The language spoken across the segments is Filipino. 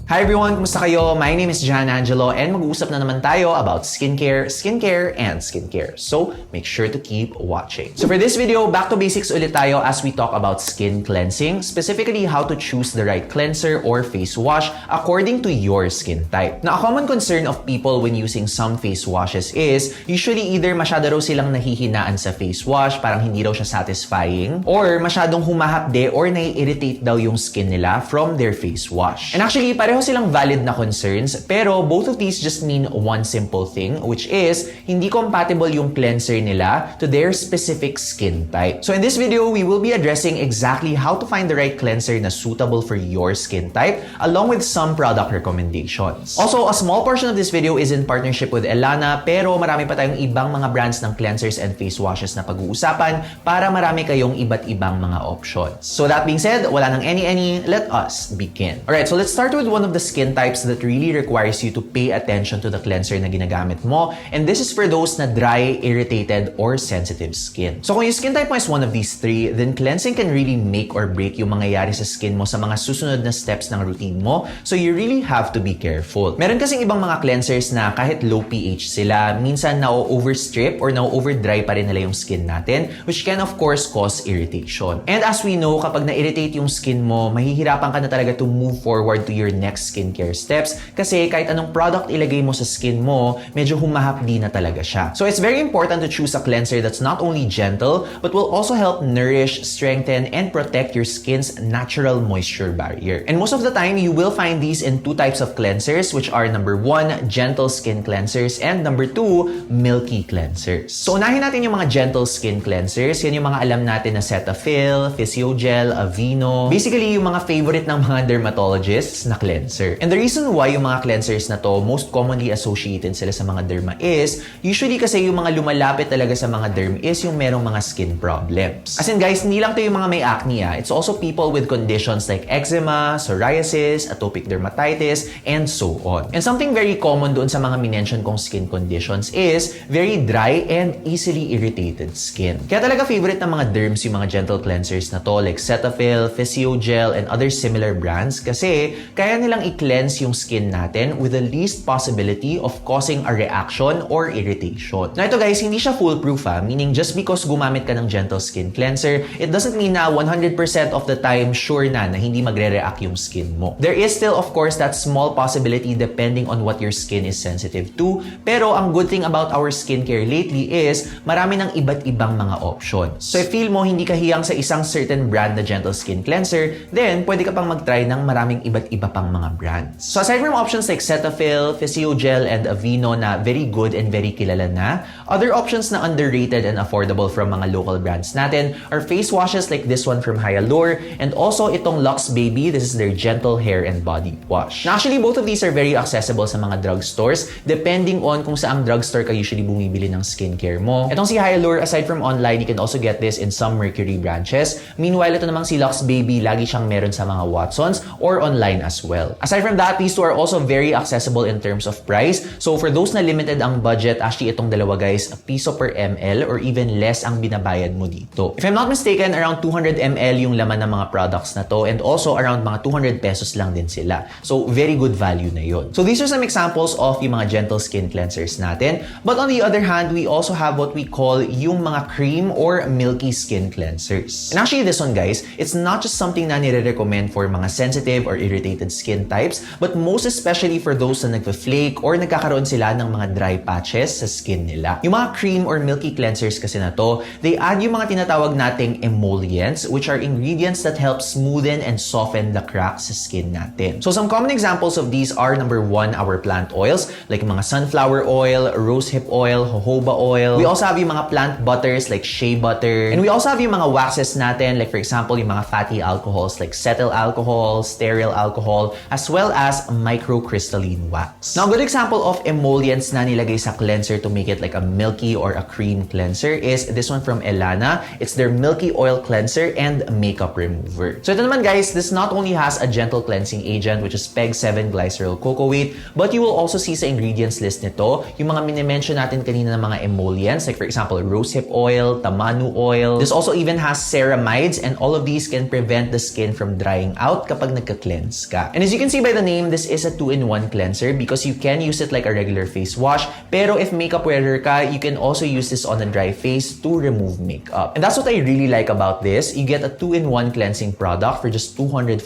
Hi everyone! Kumusta kayo? My name is Angelo and mag-uusap na naman tayo about skincare, and skincare. So, make sure to keep watching. So for this video, back to basics ulit tayo as we talk about skin cleansing, specifically how to choose the right cleanser or face wash according to your skin type. Now, a common concern of people when using some face washes is usually either masyado raw silang nahihinaan sa face wash, parang hindi raw siya satisfying, or masyadong humahapde or nai-irritate daw yung skin nila from their face wash. And actually, pareho silang valid na concerns, pero both of these just mean one simple thing, which is hindi compatible yung cleanser nila to their specific skin type. So in this video, we will be addressing exactly how to find the right cleanser na suitable for your skin type, along with some product recommendations. Also, a small portion of this video is in partnership with Ellana, pero marami pa tayong ibang mga brands ng cleansers and face washes na pag-uusapan para marami kayong iba't ibang mga options. So that being said, wala nang any, let us begin. Alright, so let's start with one of the skin types that really requires you to pay attention to the cleanser na ginagamit mo, and this is for those na dry, irritated, or sensitive skin. So kung yung skin type mo is one of these three, then cleansing can really make or break yung mangyayari sa skin mo sa mga susunod na steps ng routine mo, so you really have to be careful. Meron kasing ibang mga cleansers na kahit low pH sila, minsan na-overstrip or na-overdry pa rin nila yung skin natin, which can of course cause irritation. And as we know, kapag na-irritate yung skin mo, mahihirapan ka na talaga to move forward to your next skincare steps kasi kahit anong product ilagay mo sa skin mo, medyo humahapdi na talaga siya. So it's very important to choose a cleanser that's not only gentle, but will also help nourish, strengthen, and protect your skin's natural moisture barrier. And most of the time, you will find these in two types of cleansers, which are number 1, gentle skin cleansers, and number 2, milky cleansers. So unahin natin yung mga gentle skin cleansers. Yan yung mga alam natin na Cetaphil, Physiogel, Aveeno. Basically, yung mga favorite ng mga dermatologists na cleanser. And the reason why yung mga cleansers na to most commonly associated sila sa mga derma is usually kasi yung mga lumalapit talaga sa mga derm is yung merong mga skin problems. As in guys, hindi lang to yung mga may acne It's also people with conditions like eczema, psoriasis, atopic dermatitis, and so on. And something very common doon sa mga minention kong skin conditions is very dry and easily irritated skin. Kaya talaga favorite ng mga derms yung mga gentle cleansers na to like Cetaphil, Physiogel, and other similar brands kasi kaya nilang i-cleanse yung skin natin with the least possibility of causing a reaction or irritation. Now ito guys, hindi siya foolproof meaning just because gumamit ka ng gentle skin cleanser, it doesn't mean na 100% of the time sure na hindi magre-react yung skin mo. There is still of course that small possibility depending on what your skin is sensitive to, pero ang good thing about our skincare lately is marami ng iba't ibang mga options. So if feel mo hindi ka hiyang sa isang certain brand na gentle skin cleanser, then pwede ka pang mag-try ng maraming iba't iba pang mga brands. So aside from options like Cetaphil, Physiogel, and Aveeno na very good and very kilala na, other options na underrated and affordable from mga local brands natin are face washes like this one from Hyalure, and also itong Luxe Baby. This is their gentle hair and body wash. Now, actually, both of these are very accessible sa mga drugstores depending on kung saang drugstore ka usually bumibili ng skincare mo. Itong si Hyalure, aside from online, you can also get this in some Mercury branches. Meanwhile, ito namang si Luxe Baby, lagi siyang meron sa mga Watsons or online as well. Aside from that, these two are also very accessible in terms of price. So for those na limited ang budget, actually itong dalawa guys, piso per ml or even less ang binabayad mo dito. If I'm not mistaken, around 200 ml yung laman ng mga products na to, and also around mga 200 pesos lang din sila. So very good value na yun. So these are some examples of yung mga gentle skin cleansers natin. But on the other hand, we also have what we call yung mga cream or milky skin cleansers. And actually this one guys, it's not just something na nire-recommend for mga sensitive or irritated skin types, but most especially for those na nagpa-flake or nagkakaroon sila ng mga dry patches sa skin nila. Yung mga cream or milky cleansers kasi na to, they add yung mga tinatawag nating emollients, which are ingredients that help smoothen and soften the cracks sa skin natin. So some common examples of these are number 1, our plant oils like mga sunflower oil, rosehip oil, jojoba oil. We also have yung mga plant butters like shea butter. And we also have yung mga waxes natin like for example yung mga fatty alcohols like cetyl alcohol, stearyl alcohol, as well as microcrystalline wax. Now, a good example of emollients na nilagay sa cleanser to make it like a milky or a cream cleanser is this one from Ellana. It's their Milky Oil Cleanser and Makeup Remover. So ito naman guys, this not only has a gentle cleansing agent which is PEG-7 glycerol cocoate, but you will also see sa ingredients list nito yung mga minimension natin kanina ng mga emollients like for example, rosehip oil, tamanu oil. This also even has ceramides, and all of these can prevent the skin from drying out kapag nagka-cleanse ka. And as you As you can see by the name, this is a 2-in-1 cleanser because you can use it like a regular face wash. Pero if makeup wearer ka, you can also use this on a dry face to remove makeup. And that's what I really like about this. You get a 2-in-1 cleansing product for just 249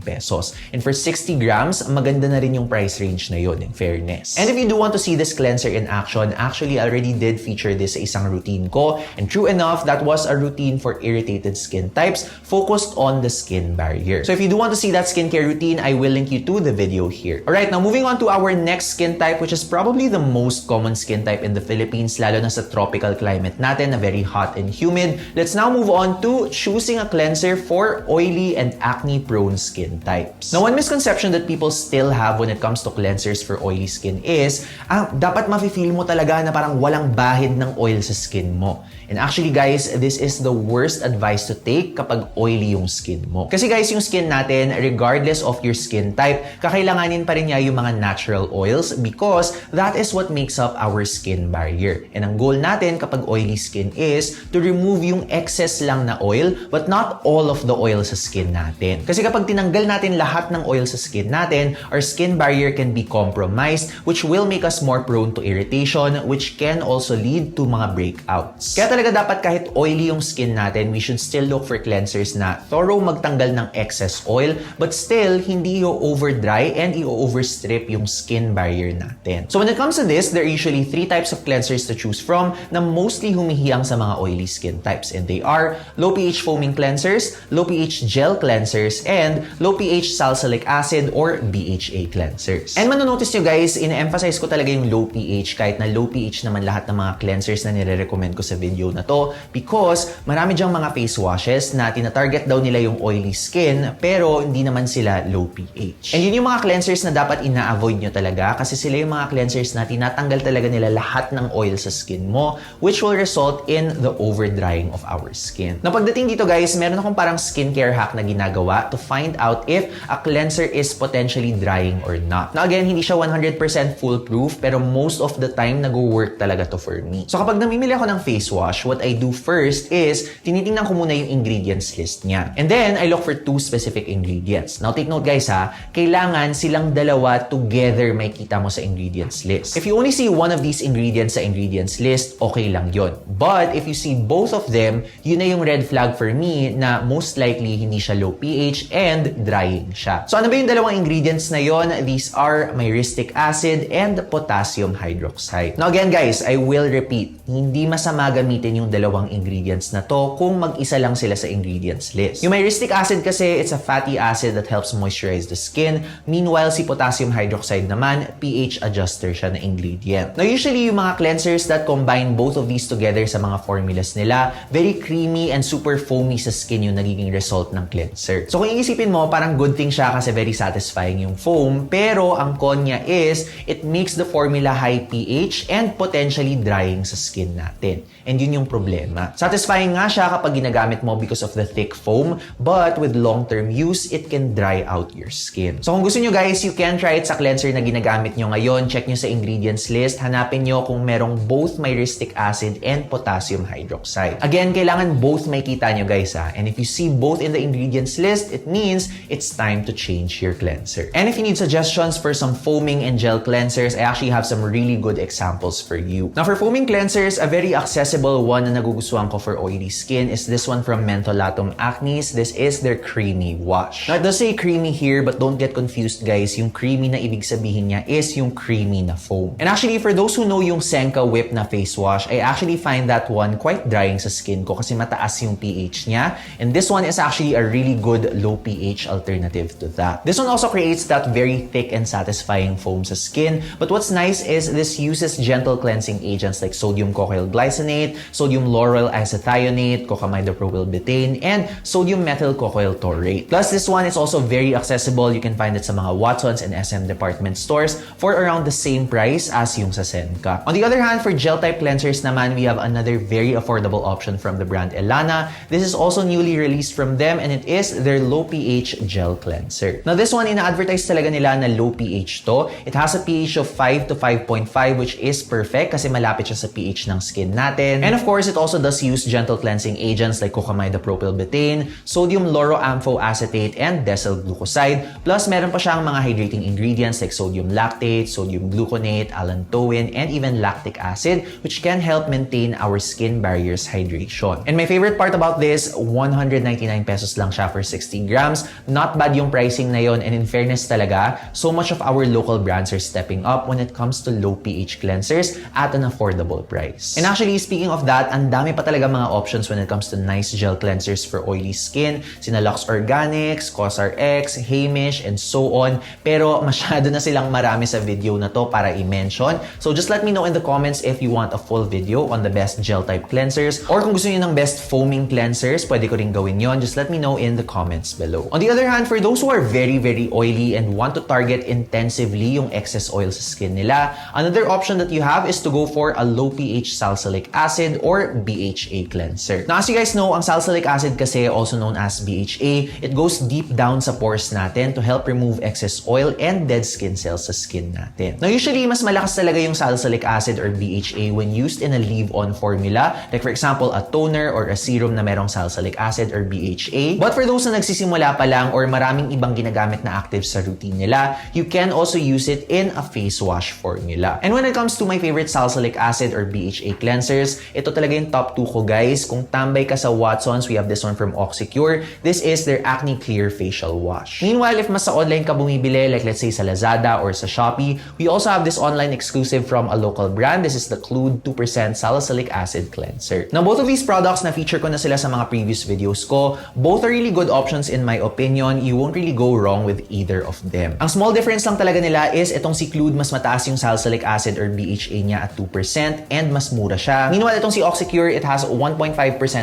pesos. And for 60 grams, maganda na rin yung price range na yun, in fairness. And if you do want to see this cleanser in action, actually I already did feature this sa isang routine ko. And true enough, that was a routine for irritated skin types focused on the skin barrier. So if you do want to see that skincare routine, I will link you to the video here. Alright, now moving on to our next skin type, which is probably the most common skin type in the Philippines, lalo na sa tropical climate natin na very hot and humid. Let's now move on to choosing a cleanser for oily and acne-prone skin types. Now, one misconception that people still have when it comes to cleansers for oily skin is, dapat mafe-feel mo talaga na parang walang bahid ng oil sa skin mo. And actually guys, this is the worst advice to take kapag oily yung skin mo. Kasi guys, yung skin natin, regardless of your skin type, kakailanganin pa rin niya yung mga natural oils because that is what makes up our skin barrier. And ang goal natin kapag oily skin is to remove yung excess lang na oil but not all of the oil sa skin natin. Kasi kapag tinanggal natin lahat ng oil sa skin natin, our skin barrier can be compromised which will make us more prone to irritation which can also lead to mga breakouts. Kaya talaga dapat kahit oily yung skin natin, we should still look for cleansers na thorough magtanggal ng excess oil but still hindi i-over-dry and i-overstrip yung skin barrier natin. So when it comes to this, there are usually 3 types of cleansers to choose from na mostly humihiyang sa mga oily skin types, and they are low pH foaming cleansers, low pH gel cleansers, and low pH salicylic acid or BHA cleansers. And manonotice nyo guys, ina-emphasize ko talaga yung low pH kahit na low pH naman lahat ng mga cleansers na nire-recommend ko sa video na to because marami dyang mga face washes na tina-target daw nila yung oily skin pero hindi naman sila low pH. And yun yung mga cleansers na dapat ina-avoid nyo talaga kasi sila yung mga cleansers na tinatanggal talaga nila lahat ng oil sa skin mo which will result in the over-drying of our skin. Na pagdating dito guys, meron akong parang skincare hack na ginagawa to find out if a cleanser is potentially drying or not. Now again, hindi siya 100% foolproof pero most of the time nag-work talaga to for me. So kapag namimili ako ng face wash, what I do first is tinitingnan ko muna yung ingredients list niya. And then I look for 2 specific ingredients. Now take note guys ha, kailangan silang dalawa together may kita mo sa ingredients list. If you only see one of these ingredients sa ingredients list, okay lang yon. But if you see both of them, yun na yung red flag for me na most likely hindi siya low pH and drying siya. So ano ba yung dalawang ingredients na yon? These are myristic acid and potassium hydroxide. Now again guys, I will repeat, hindi masama gamitin yung dalawang ingredients na to kung mag-isa lang sila sa ingredients list. Yung myristic acid kasi, it's a fatty acid that helps moisturize the skin. Meanwhile, si potassium hydroxide naman, pH adjuster siya na ingredient. Now usually yung mga cleansers that combine both of these together sa mga formulas nila, very creamy and super foamy sa skin yung nagiging result ng cleanser. So kung iisipin mo, parang good thing siya kasi very satisfying yung foam, pero ang con niya is, it makes the formula high pH and potentially drying sa skin natin. And yun yung problema. Satisfying nga siya kapag ginagamit mo because of the thick foam, but with long-term use, it can dry out your skin. So kung gusto nyo guys, you can try it sa cleanser na ginagamit nyo ngayon. Check nyo sa ingredients list. Hanapin nyo kung merong both myristic acid and potassium hydroxide. Again, kailangan both may kita nyo guys ha. And if you see both in the ingredients list, it means it's time to change your cleanser. And if you need suggestions for some foaming and gel cleansers, I actually have some really good examples for you. Now for foaming cleansers, a very accessible one na nagugustuhan ko for oily skin is this one from Mentholatum Acnes. This is their creamy wash. Now it does say creamy here, but don't get confused guys. Yung creamy na ibig sabihin niya is yung creamy na foam. And actually, for those who know yung Senka Whip na face wash, I actually find that one quite drying sa skin ko kasi mataas yung pH niya. And this one is actually a really good low pH alternative to that. This one also creates that very thick and satisfying foam sa skin. But what's nice is this uses gentle cleansing agents like sodium cocoyl glycinate, sodium lauryl isethionate, cocamidopropylbutane, and sodium methyl cocoyl taurate. Plus, this one is also very accessible. You can find it sa mga Watsons and SM department stores for around the same price as yung sa Senka. On the other hand, for gel type cleansers naman, we have another very affordable option from the brand Ellana. This is also newly released from them and it is their low pH gel cleanser. Now this one, ina-advertise talaga nila na low pH to. It has a pH of 5 to 5.5 which is perfect kasi malapit siya sa pH ng skin natin. And of course, it also does use gentle cleansing agents like cocamidopropylbutane, sodium lauroamphoacetate, and decyl glucoside Plus, meron pa siyang mga hydrating ingredients like sodium lactate, sodium gluconate, allantoin, and even lactic acid, which can help maintain our skin barrier's hydration. And my favorite part about this, 199 pesos lang siya for 60 grams. Not bad yung pricing na yon, and in fairness talaga, so much of our local brands are stepping up when it comes to low pH cleansers at an affordable price. And actually, speaking of that, ang dami pa talaga mga options when it comes to nice gel cleansers for oily skin. Sina Luxe Organics, CosRX, Hamish, and so on. Pero masyado na silang marami sa video na to para i-mention. So just let me know in the comments if you want a full video on the best gel type cleansers, or kung gusto niyo ng best foaming cleansers, pwede ko rin gawin yon. Just let me know in the comments below. On the other hand, for those who are very oily and want to target intensively yung excess oil sa skin nila, another option that you have is to go for a low pH salicylic acid or BHA cleanser. Now, as you guys know, ang salicylic acid kasi, also known as BHA, it goes deep down sa pores natin to help remove excess oil and dead skin cells sa skin natin. Now, usually, mas malakas talaga yung salicylic acid or BHA when used in a leave-on formula, like for example, a toner or a serum na merong salicylic acid or BHA. But for those na nagsisimula pa lang or maraming ibang ginagamit na actives sa routine nila, you can also use it in a face wash formula. And when it comes to my favorite salicylic acid or BHA cleansers, ito talaga yung top 2 ko, guys. Kung tambay ka sa Watsons, we have this one from Oxycure. This is their Acne Clear Facial Wash. Meanwhile, if mas sa online ka bumibili, like let's say sa Lazada or sa Shopee, we also have this online exclusive from a local brand. This is the Clued 2% Salicylic Acid Cleanser. Now, both of these products na feature ko na sila sa mga previous videos ko, both are really good options in my opinion. You won't really go wrong with either of them. Ang small difference lang talaga nila is itong si Clued, mas mataas yung salicylic acid or BHA niya at 2% and mas mura siya. Meanwhile, itong si Oxycure, it has 1.5%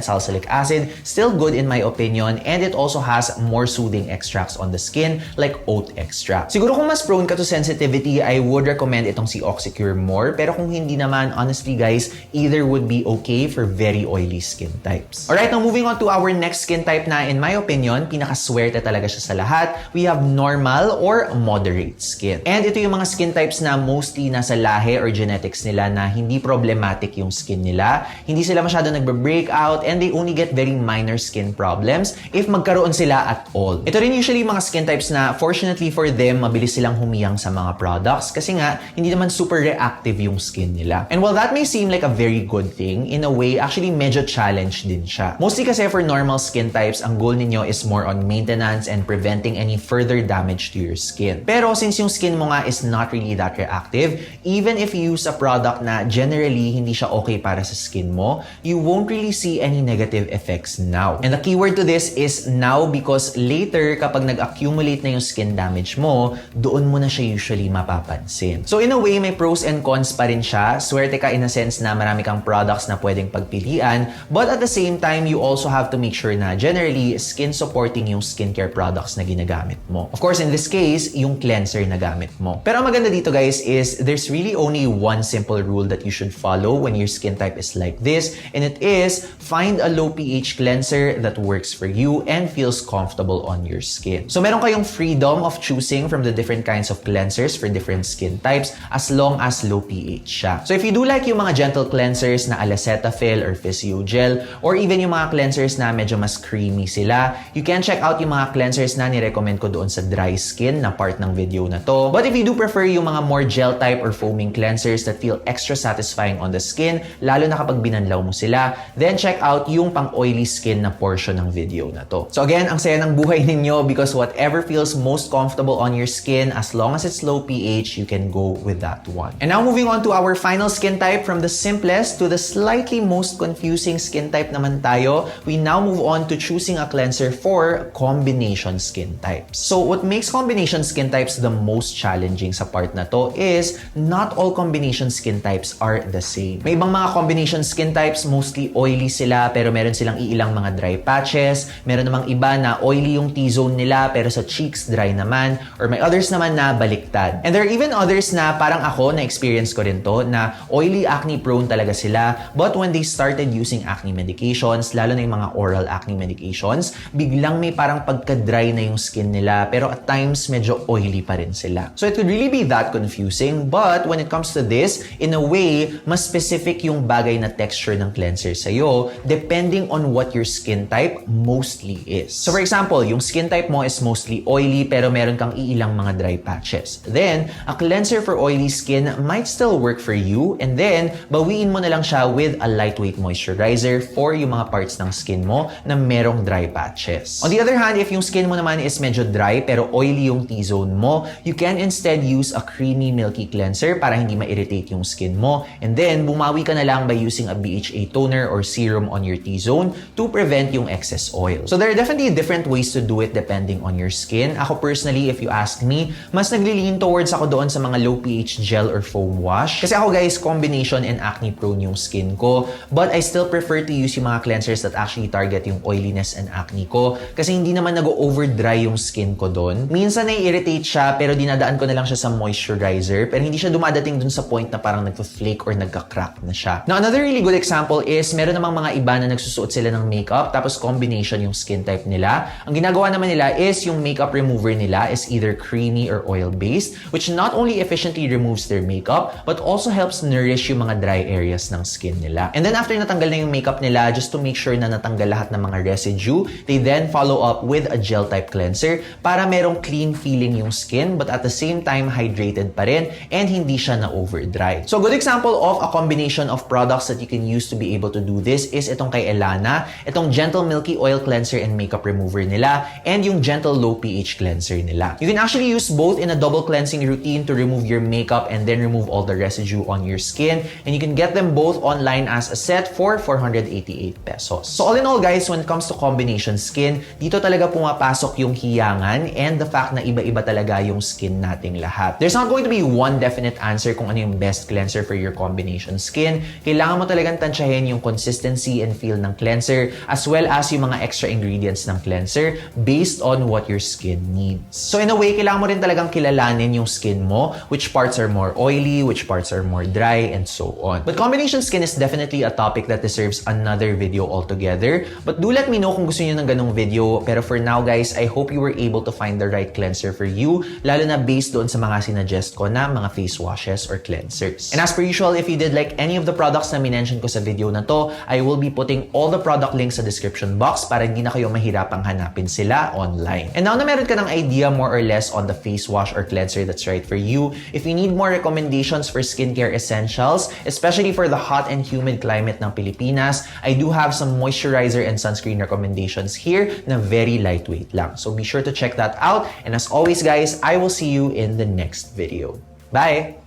salicylic acid, still good in my opinion, and it also has more soothing extracts on the skin like oat extract. Siguro kung mas prone ka to sensitivity, I would recommend itong si Oxycure more, pero kung hindi naman, honestly guys, either would be okay for very oily skin types. Alright, now moving on to our next skin type na in my opinion, pinakaswerte talaga siya sa lahat. We have normal or moderate skin. And ito yung mga skin types na mostly nasa lahi or genetics nila na hindi problematic yung skin nila. Hindi sila masyado nagbe-breakout and they only get very minor skin problems if magkaroon sila at all. Ito rin usually mga skin types na fortunately for them, mabilis silang humiyang sa mga products kasi nga hindi naman super reactive yung skin nila. And while that may seem like a very good thing, in a way, actually medyo challenge din siya. Mostly kasi for normal skin types, ang goal ninyo is more on maintenance and preventing any further damage to your skin. Pero since yung skin mo nga is not really that reactive, even if you use a product na generally hindi siya okay para sa skin mo, you won't really see any negative effects now. And the keyword to this is now because later, kapag nag-accumulate na yung skin damage mo, doon mo na siya usually mapapansin. So in a way, may pros and cons pa rin siya. Swerte ka in a sense na marami kang products na pwedeng pagpilian, but at the same time, you also have to make sure na generally, skin supporting yung skincare products na ginagamit mo. Of course, in this case, yung cleanser na gamit mo. Pero ang maganda dito guys is there's really only one simple rule that you should follow when your skin type is like this, and it is find a low pH cleanser that works for you and feels comfortable on your skin. So meron kayong freedom of choosing from the different kinds of cleansers for different skin types as long as low pH siya. So if you do like yung mga gentle cleansers na ala Cetaphil or Physiogel, or even yung mga cleansers na medyo mas creamy sila, you can check out yung mga cleansers na nirecommend ko doon sa dry skin na part ng video na to. But if you do prefer yung mga more gel type or foaming cleansers that feel extra satisfying on the skin, lalo na kapag binanlaw mo sila, then check out yung pang oily skin na portion ng video na to. So again, ang saya ng buhay ninyo because whatever feels most comfortable on your skin, as long as it's low pH, you can go with that one. And now moving on to our final skin type, from the simplest to the slightly most confusing skin type naman tayo, we now move on to choosing a cleanser for combination skin types. So what makes combination skin types the most challenging sa part na to is not all combination skin types are the same. May ibang mga combination skin types, mostly oily sila pero meron silang iilang mga dry patches. Meron namang iba na oily yung T-zone nila pero sa cheeks dry naman, or may others naman na baliktad. And there are even others na parang ako, na-experience ko rin to, na oily acne prone talaga sila, but when they started using acne medications, lalo na yung mga oral acne medications, biglang may parang pagka-dry na yung skin nila pero at times medyo oily pa rin sila. So it could really be that confusing, but when it comes to this, in a way, mas specific yung bagay na texture ng cleanser sa'yo depending on what your skin type mostly is. So for example, yung skin type mo is mostly mostly oily pero meron kang iilang mga dry patches. Then, a cleanser for oily skin might still work for you, and then, bawiin mo na lang siya with a lightweight moisturizer for yung mga parts ng skin mo na merong dry patches. On the other hand, if yung skin mo naman is medyo dry pero oily yung T-zone mo, you can instead use a creamy milky cleanser para hindi ma-irritate yung skin mo, and then, bumawi ka na lang by using a BHA toner or serum on your T-zone to prevent yung excess oil. So there are definitely different ways to do it depending on your skin. Ako personally, if you ask me, mas nagli-lean towards ako doon sa mga low pH gel or foam wash. Kasi ako guys, combination and acne-prone yung skin ko. But I still prefer to use yung mga cleansers that actually target yung oiliness and acne ko. Kasi hindi naman nag-overdry yung skin ko doon. Minsan nai-irritate siya pero dinadaan ko na lang siya sa moisturizer. Pero hindi siya dumadating dun sa point na parang nagpa-flake or nagka-crack na siya. Now, another really good example is meron namang mga iba na nagsusuot sila ng makeup tapos combination yung skin type nila. Ang ginagawa naman nila is yung makeup remover nila is either creamy or oil-based, which not only efficiently removes their makeup, but also helps nourish yung mga dry areas ng skin nila. And then after natanggal na yung makeup nila, just to make sure na natanggal lahat ng mga residue, they then follow up with a gel-type cleanser para merong clean feeling yung skin, but at the same time, hydrated pa rin and hindi siya na-overdry. So a good example of a combination of products that you can use to be able to do this is itong kay Ellana, itong Gentle Milky Oil Cleanser and Makeup Remover nila, and yung Gentle Low pH Cleanser nila. You can actually use both in a double cleansing routine to remove your makeup and then remove all the residue on your skin, and you can get them both online as a set for 488 pesos. So all in all guys, when it comes to combination skin, dito talaga pumapasok yung hiyangan and the fact na iba-iba talaga yung skin nating lahat. There's not going to be one definite answer kung ano yung best cleanser for your combination skin. Kailangan mo talagang tansyahin yung consistency and feel ng cleanser as well as yung mga extra ingredients ng cleanser based on what your skin needs. So in a way, kailangan mo rin talagang kilalanin yung skin mo, which parts are more oily, which parts are more dry, and so on. But combination skin is definitely a topic that deserves another video altogether. But do let me know kung gusto niyo ng ganong video. Pero for now guys, I hope you were able to find the right cleanser for you, lalo na based doon sa mga sinuggest ko na mga face washes or cleansers. And as per usual, if you did like any of the products na minention ko sa video na to, I will be putting all the product links sa description box para hindi na kayo mahirapang hanapin sila online. And now na meron ka ng idea more or less on the face wash or cleanser that's right for you, if you need more recommendations for skincare essentials, especially for the hot and humid climate ng Pilipinas, I do have some moisturizer and sunscreen recommendations here na very lightweight lang. So be sure to check that out. And as always guys, I will see you in the next video. Bye!